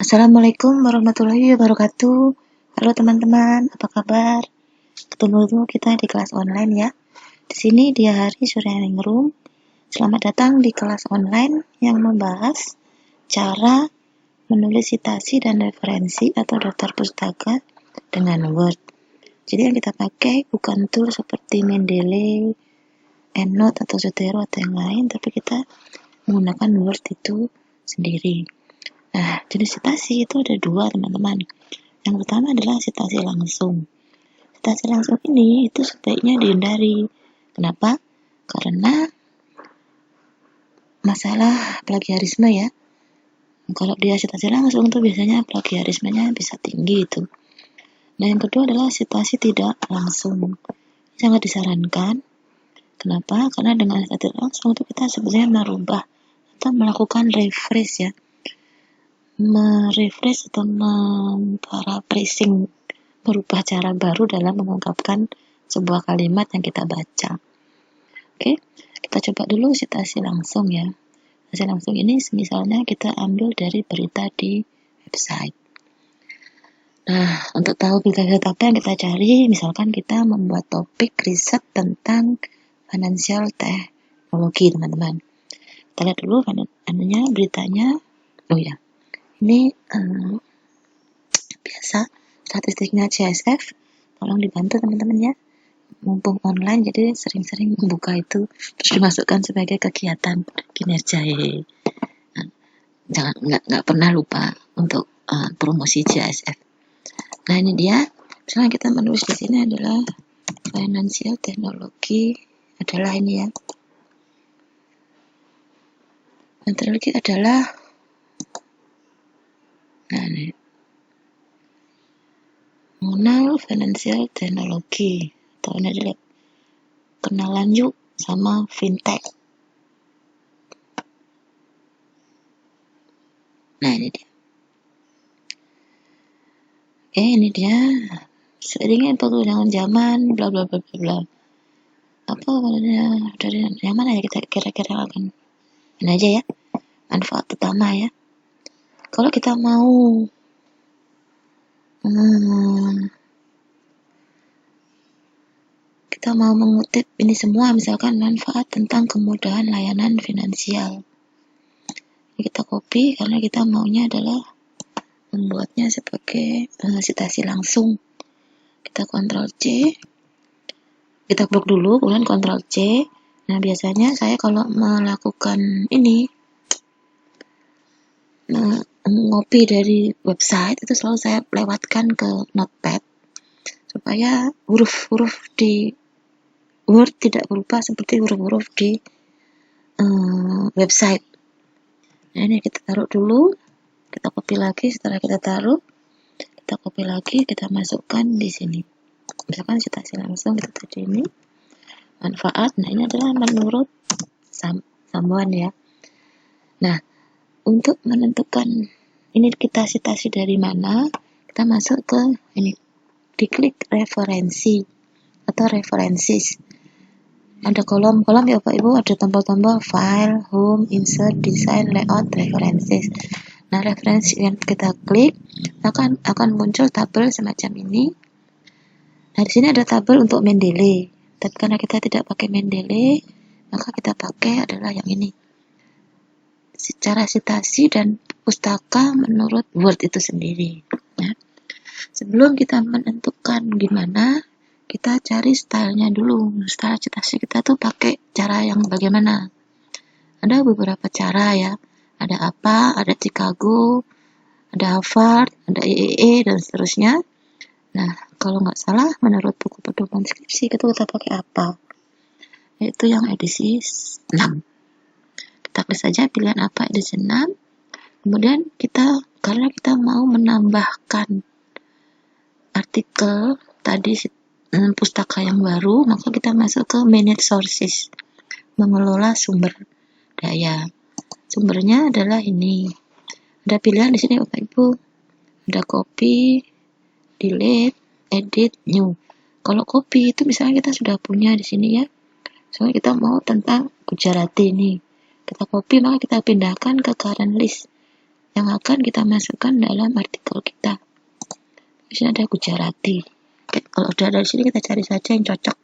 Assalamualaikum warahmatullahi wabarakatuh. Halo teman-teman, apa kabar? Ketemu kita di kelas online ya. Di sini dia Hari Sharing Room. Selamat datang di kelas online yang membahas cara menulis citasi dan referensi atau daftar pustaka dengan Word. Jadi yang kita pakai bukan tool seperti Mendeley, EndNote atau Zotero atau yang lain, tapi kita menggunakan Word itu sendiri. Nah, jenis citasi itu ada dua, teman-teman. Yang pertama adalah citasi langsung. Citasi langsung ini itu sebaiknya dihindari. Kenapa? Karena masalah plagiarisme ya. Kalau dia citasi langsung tuh biasanya plagiarismenya bisa tinggi itu. Nah, yang kedua adalah citasi tidak langsung. Sangat disarankan. Kenapa? Karena dengan citasi langsung itu kita sebenarnya merubah atau melakukan refresh ya. Merefresh atau paraphrasing, merubah cara baru dalam mengungkapkan sebuah kalimat yang kita baca. Oke, kita coba dulu citasi langsung ya. Citasi langsung ini misalnya kita ambil dari berita di website. Nah, untuk tahu berita-berita apa yang kita cari, misalkan kita membuat topik riset tentang financial technology, teman-teman. Kita lihat dulu beritanya. Oh ya, ini biasa statistiknya CSF, tolong dibantu teman-teman ya, mumpung online jadi sering-sering membuka itu terus dimasukkan sebagai kegiatan kinerja. Jangan nggak pernah lupa untuk promosi CSF. Nah, ini dia, misalnya kita menulis di sini adalah financial technology, adalah ini ya, teknologi adalah mengenal financial technology, atau ini adalah kenalan yuk sama fintech. Nah, ini dia. Oke, ini dia. Seiringnya perkembangan zaman, bla bla bla bla bla. Apa namanya, dari yang mana ya kita kira-kira akan ini aja ya, manfaat utama ya. Kalau kita mau mengutip ini semua, misalkan manfaat tentang kemudahan layanan finansial, kita copy karena kita maunya adalah membuatnya sebagai citasi langsung. Kita Ctrl C, kita blok dulu, kemudian Ctrl C. Nah, biasanya saya kalau melakukan ini ngopi dari website itu selalu saya lewatkan ke notepad supaya huruf-huruf di Word tidak berubah seperti huruf-huruf di website. Nah, ini kita taruh dulu, kita copy lagi. Setelah kita taruh, kita copy lagi, kita masukkan di sini. Misalkan citasi langsung kita tadi ini manfaat. Nah, ini adalah menurut Samuan ya. Nah, untuk menentukan ini kita citasi dari mana, kita masuk ke ini, diklik referensi atau references. Ada kolom-kolom ya Bapak Ibu, ada tombol-tombol file, home, insert, design, layout, references. Nah, referensi yang kita klik akan muncul tabel semacam ini. Nah, di sini ada tabel untuk Mendeley. Tapi karena kita tidak pakai Mendeley, maka kita pakai adalah yang ini. Secara citasi dan pustaka menurut Word itu sendiri. Ya. Sebelum kita menentukan gimana, kita cari stylenya dulu. Style citasi kita tuh pakai cara yang bagaimana. Ada beberapa cara ya. Ada apa, ada Chicago, ada Harvard, ada IEE, dan seterusnya. Nah, kalau nggak salah, menurut buku pedoman skripsi, itu kita pakai apa? Yaitu yang edisi 6. Kita klik saja pilihan apa, edisi 6. Kemudian karena kita mau menambahkan artikel tadi pustaka yang baru, maka kita masuk ke manage sources, mengelola sumber daya. Sumbernya adalah ini. Ada pilihan di sini Bapak Ibu. Ada copy, delete, edit, new. Kalau copy itu misalnya kita sudah punya di sini ya. Soalnya kita mau tentang Gujarati ini. Kita copy, maka kita pindahkan ke current list. yang akan kita masukkan dalam artikel kita. Di sini ada Gujarati. Kalau udah dari sini kita cari saja yang cocok,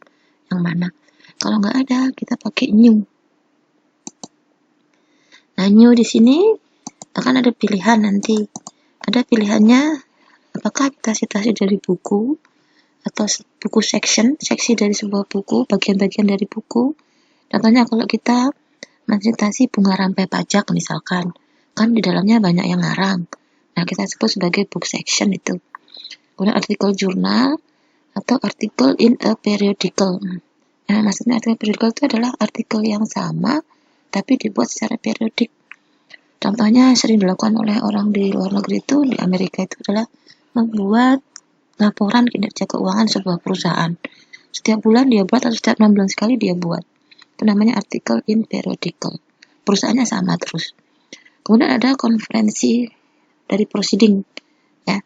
yang mana. Kalau nggak ada, kita pakai new. Nah, new di sini akan ada pilihan nanti. Ada pilihannya, apakah kita citasi dari buku, atau buku seksi dari sebuah buku, bagian-bagian dari buku. Contohnya kalau kita mencitasi bunga rampai pajak misalkan, kan di dalamnya banyak yang ngarang. Nah, kita sebut sebagai book section itu. Kemudian artikel jurnal atau artikel in a periodical. Nah, maksudnya artikel periodical itu adalah artikel yang sama tapi dibuat secara periodik. Contohnya sering dilakukan oleh orang di luar negeri itu, di Amerika itu adalah membuat laporan kinerja keuangan sebuah perusahaan. Setiap bulan dia buat atau setiap 6 bulan sekali dia buat. Itu namanya artikel in periodical. Perusahaannya sama terus. Kemudian ada konferensi dari proceeding. Ya,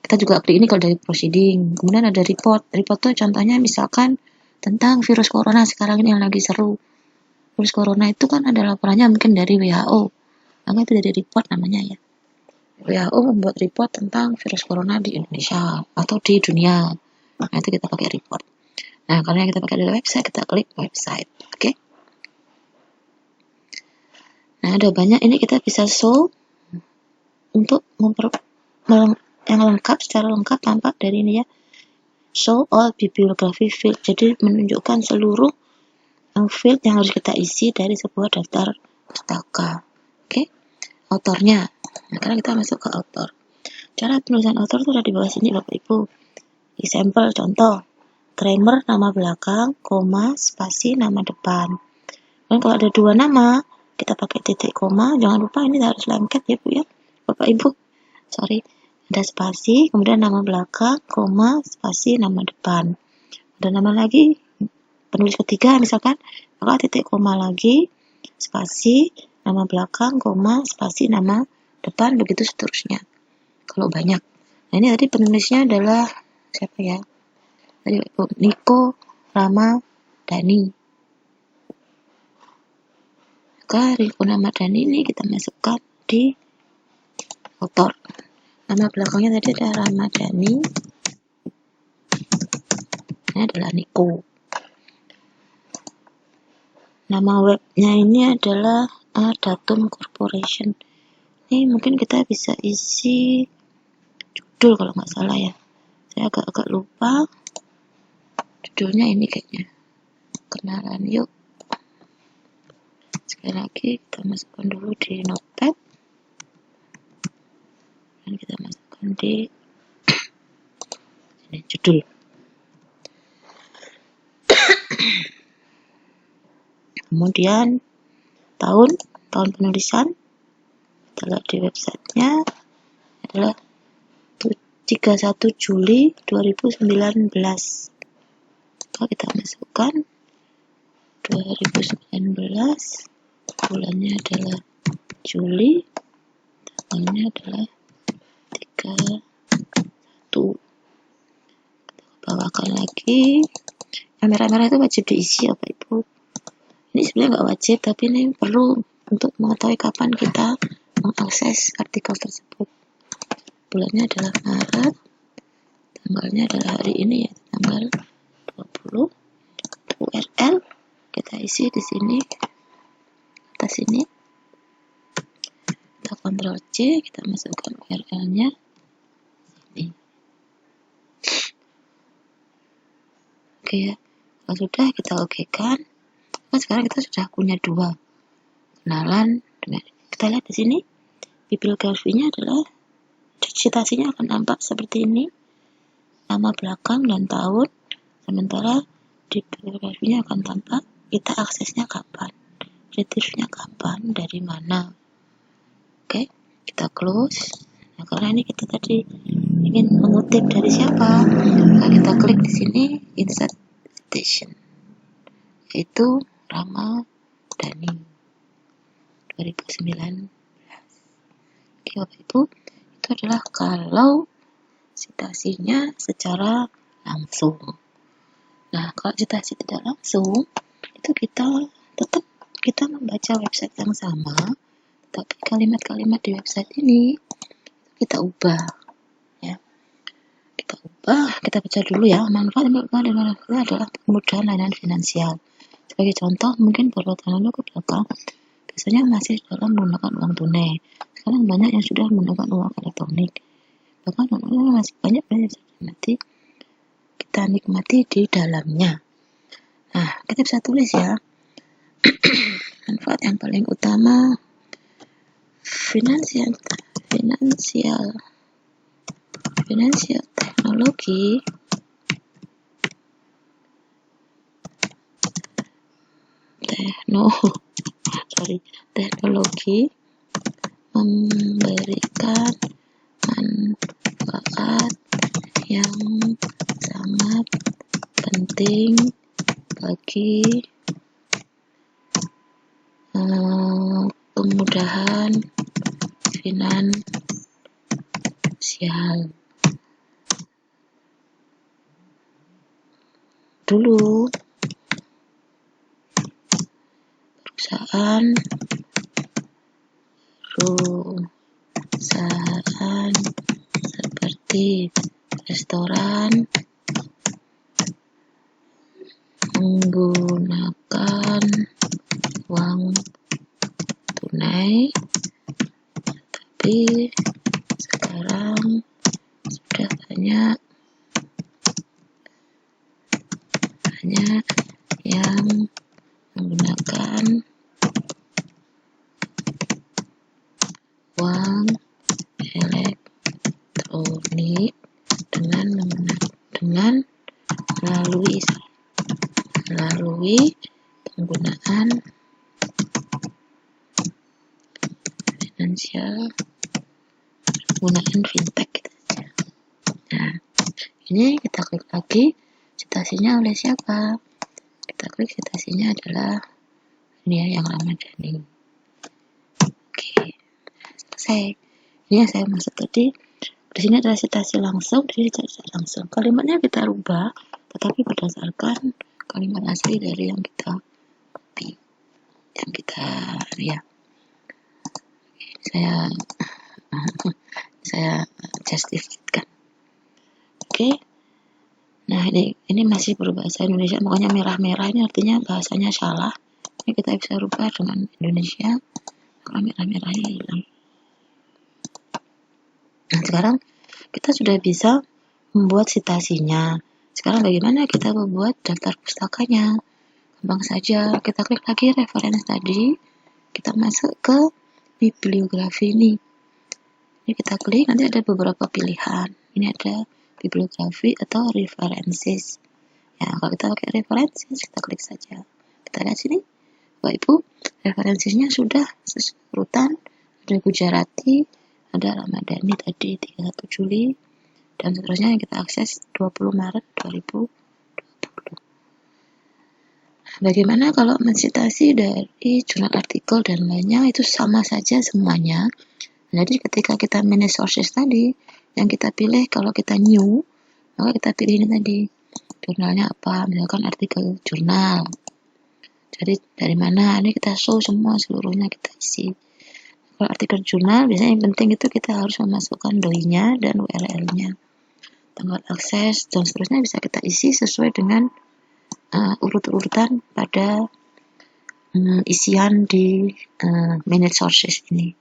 kita juga klik ini kalau dari proceeding. Kemudian ada report. Report itu contohnya misalkan tentang virus corona sekarang ini yang lagi seru. Virus corona itu kan ada laporannya mungkin dari WHO. Maka itu dari report namanya ya. WHO membuat report tentang virus corona di Indonesia atau di dunia. Nah, itu kita pakai report. Nah, karena kita pakai dari website, kita klik website. Oke. Nah, ada banyak ini kita bisa show untuk yang lengkap, secara lengkap tampak dari ini ya. Show all bibliography field. Jadi menunjukkan seluruh field yang harus kita isi dari sebuah daftar pustaka. Oke. Autornya. Nah, sekarang kita masuk ke author. Cara penulisan author itu ada di bawah sini Bapak Ibu. Example, contoh. Grammar, nama belakang, koma, spasi, nama depan. Dan kalau ada dua nama, kita pakai titik koma. Jangan lupa ini harus lengket ya Bu ya. Bapak Ibu. Sorry. Ada spasi, kemudian nama belakang, koma, spasi, nama depan. Ada nama lagi, penulis ketiga misalkan, maka titik koma lagi, spasi, nama belakang, koma, spasi, nama depan, begitu seterusnya. Kalau banyak. Nah, ini tadi penulisnya adalah siapa ya? Tadi Niko Rama Dani. Maka Niko Rama Dani ini kita masukkan di author. Nama belakangnya tadi ada Rama Dani. Ini adalah Niko. Nama webnya ini adalah Datum Corporation. Ini mungkin kita bisa isi judul kalau nggak salah ya. Saya agak lupa. Judulnya ini kayaknya. Kenalan yuk. Sekali lagi kita masukkan dulu di notepad. Dan kita masukkan di sini, judul. Kemudian tahun penulisan. Kita lihat di websitenya adalah 31 Juli 2019. Kalau kita masukkan 2019, bulannya adalah Juli, tanggalnya adalah 31. Kita bawakan lagi. Yang merah-merah itu wajib diisi ya Bapak Ibu. Ini sebenarnya nggak wajib, tapi ini perlu untuk mengetahui kapan kita mengakses artikel tersebut. Bulannya adalah Maret, tanggalnya adalah hari ini ya, tanggal 20. URL kita isi di sini, atas sini. Kita Ctrl C, kita masukkan URL-nya sini. Oke ya, kalau sudah kita okekan. Nah, sekarang kita sudah punya dua kenalan. Kita lihat di sini, bibliografinya adalah citasinya akan nampak seperti ini, nama belakang dan tahun. Sementara di bibliografinya akan tampak kita aksesnya kapan, retrieve-nya kapan, dari mana. Oke, kita close. Nah, karena ini kita tadi ingin mengutip dari siapa, nah, kita klik di sini insert citation, yaitu Rama Dani 2019. Oke Bapak Ibu, itu adalah kalau citasinya secara langsung. Nah, kalau citasi tidak langsung, itu kita tetap membaca website yang sama, Tapi kalimat-kalimat di website ini kita ubah, ya. Kita ubah, kita baca dulu ya. Manfaat adalah kemudahan layanan finansial. Sebagai contoh, mungkin beberapa tahun lalu ke belakang, biasanya masih dalam menggunakan uang tunai. Sekarang banyak yang sudah menggunakan uang elektronik. Bahkan masih banyak yang kita nikmati di dalamnya. Nah, kita bisa tulis ya. Manfaat yang paling utama finansial teknologi memberikan manfaat yang sangat penting bagi kemudahan finansial. Dulu perusahaan seperti restoran menggunakan uang tunai, tapi sekarang sudah banyak yang menggunakan uang elektronik dengan melalui penggunaan fintech gitu saja. Nah, ini kita klik lagi, citasinya oleh siapa? Kita klik citasinya adalah ini ya, yang Ramadhani. Oke, selesai. Ini yang saya maksud tadi. Di sini adalah citasi langsung, di sini tidak langsung. Kalimatnya kita rubah, tetapi berdasarkan kalimat asli dari yang kita copy, yang kita saya justifikan. Oke. Nah, ini masih berbahasa Indonesia, makanya merah-merah ini artinya bahasanya salah. Ini kita bisa rubah dengan Indonesia, kalau merah-merah ini hilang. Nah, sekarang kita sudah bisa membuat citasinya. Sekarang bagaimana kita membuat daftar pustakanya? Gampang saja, kita klik lagi referensi tadi, kita masuk ke bibliografi ini. Ini kita klik, nanti ada beberapa pilihan. Ini ada bibliografi atau references. Ya, kalau kita pakai references, kita klik saja. Kita lihat sini, Bapak Ibu, referensinya sudah urutan. Ada Gujarati, ada Ramadhani tadi 31 Juli, dan seterusnya yang kita akses 20 Maret 2020. Bagaimana kalau mencitasi dari jurnal artikel dan lainnya, itu sama saja semuanya. Jadi ketika kita manage sources tadi, yang kita pilih kalau kita new, maka kita pilih ini tadi. Jurnalnya apa? Misalkan artikel jurnal. Jadi dari mana? Ini kita show semua seluruhnya kita isi. Kalau artikel jurnal, biasanya yang penting itu kita harus memasukkan doi-nya dan URL-nya. Tanggal akses dan seterusnya bisa kita isi sesuai dengan urut-urutan pada isian di manage sources ini.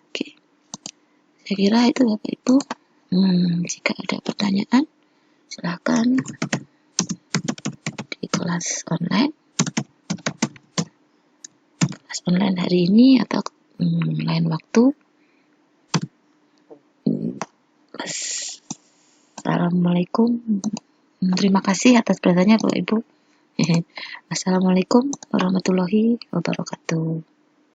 Oke, saya kira itu Bapak Ibu. Jika ada pertanyaan, silakan di kelas online hari ini atau lain waktu. Assalamualaikum. Terima kasih atas perhatiannya Bapak Ibu. Assalamualaikum warahmatullahi wabarakatuh.